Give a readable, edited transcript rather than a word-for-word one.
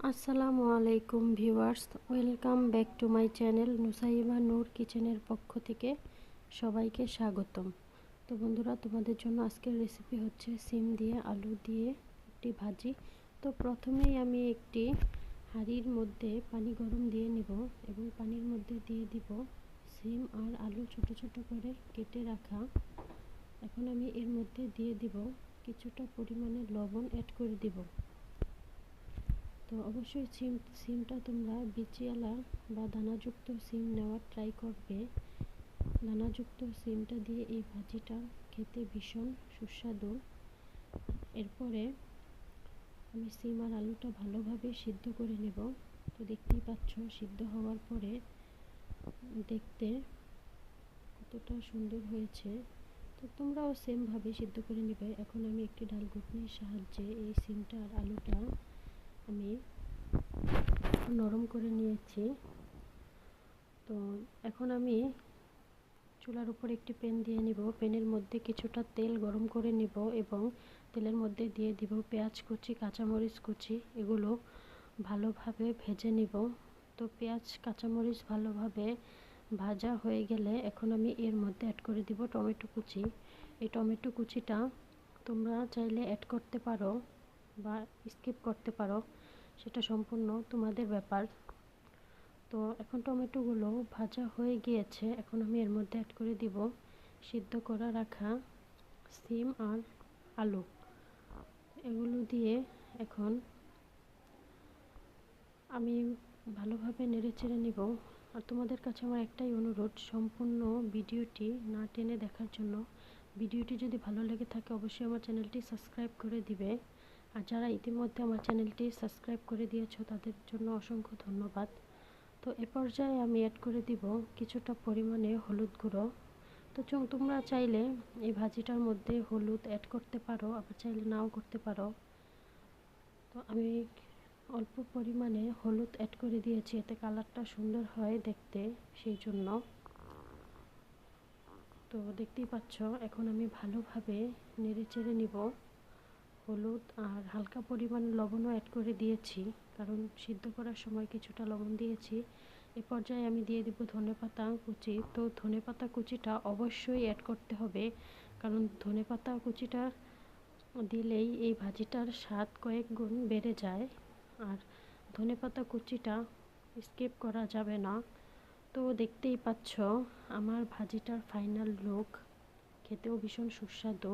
আসসালামু আলাইকুম viewers, welcome back to my channel Nusaiba Noor কিচেনের পক্ষ থেকে সবাইকে স্বাগতম। তো বন্ধুরা, তোমাদের জন্য আজকের রেসিপি হচ্ছে সিম দিয়ে আলু দিয়ে একটি ভাজি। তো প্রথমেই আমি একটি হাঁড়ির মধ্যে পানি গরম দিয়ে নিব এবং পানির মধ্যে দিয়ে দিব সিম আর আলু ছোট ছোট করে কেটে রাখা। এখন আমি এর মধ্যে দিয়ে দিব কিছুটা পরিমাণে লবণ অ্যাড করে দিব। তো অবশ্যই সিমটা তোমরা বিচিওয়ালা বা দানাযুক্ত সিম নেওয়ার ট্রাই করবে। দানাযুক্ত সিমটা দিয়ে এই ভাজিটা খেতে ভীষণ সুস্বাদু। এরপরে আমি সিম আর আলুটা ভালোভাবে সিদ্ধ করে নেব। তো দেখতেই পাচ্ছ সিদ্ধ হওয়ার পরে দেখতে কতটা সুন্দর হয়েছে। তো তোমরাও সেমভাবে সিদ্ধ করে নেবে। এখন আমি একটি ডাল ঘুটনির সাহায্যে এই সিমটা আর আলুটা আমি নরম করে নিয়েছি। তো এখন আমি চুলার উপর একটি প্যান দিয়ে নিব। প্যানের মধ্যে কিছুটা তেল গরম করে নিব এবং তেলের মধ্যে দিয়ে দিব পেঁয়াজ কুচি, কাঁচামরিচ কুচি। এগুলো ভালোভাবে ভেজে নিব। তো পেঁয়াজ কাঁচামরিচ ভালোভাবে ভাজা হয়ে গেলে এখন আমি এর মধ্যে অ্যাড করে দিব টমেটো কুচি। এই টমেটো কুচিটা তোমরা চাইলে অ্যাড করতে পারো বা স্কিপ করতে পারো, সেটা সম্পূর্ণ তোমাদের ব্যাপার। তো এখন টমেটোগুলো ভাজা হয়ে গিয়েছে। এখন আমি এর মধ্যে অ্যাড করে দিব সিদ্ধ করা রাখা সিম আর আলু। এগুলো দিয়ে এখন আমি ভালোভাবে নেড়েচেড়ে নিব। আর তোমাদের কাছে আমার একটাই অনুরোধ, সম্পূর্ণ ভিডিওটি না টেনে দেখার জন্য। ভিডিওটি যদি ভালো লেগে থাকে অবশ্যই আমার চ্যানেলটি সাবস্ক্রাইব করে দিবে। আর যারা ইতিমধ্যে আমার চ্যানেলটি সাবস্ক্রাইব করে দিয়েছো তাদের জন্য অসংখ্য ধন্যবাদ। তো এ পর্যায়ে আমি অ্যাড করে দিব কিছুটা পরিমাণে হলুদ গুঁড়ো। তো তোমরা চাইলে এই ভাজিটার মধ্যে হলুদ অ্যাড করতে পারো, আবার চাইলে নাও করতে পারো। তো আমি অল্প পরিমাণে হলুদ অ্যাড করে দিয়েছি, এতে কালারটা সুন্দর হয় দেখতে, সেই জন্য। তো দেখতেই পাচ্ছ এখন আমি ভালোভাবে নেড়ে চেড়ে নিব। হলুদ আর হালকা পরিমাণ লবণও অ্যাড করে দিয়েছি, কারণ সিদ্ধ করার সময় কিছুটা লবণ দিয়েছি। এ পর্যায়ে আমি দিয়ে দেব ধনেপাতা কুচি। তো ধনেপাতা কুচিটা অবশ্যই অ্যাড করতে হবে, কারণ ধনেপাতা কুচিটা দিলেই এই ভাজিটার স্বাদ কয়েক গুণ বেড়ে যায়। আর ধনেপাতা কুচিটা স্কিপ করা যাবে না। তো দেখতেই পাচ্ছ আমার ভাজিটার ফাইনাল লুক, খেতেও ভীষণ সুস্বাদু।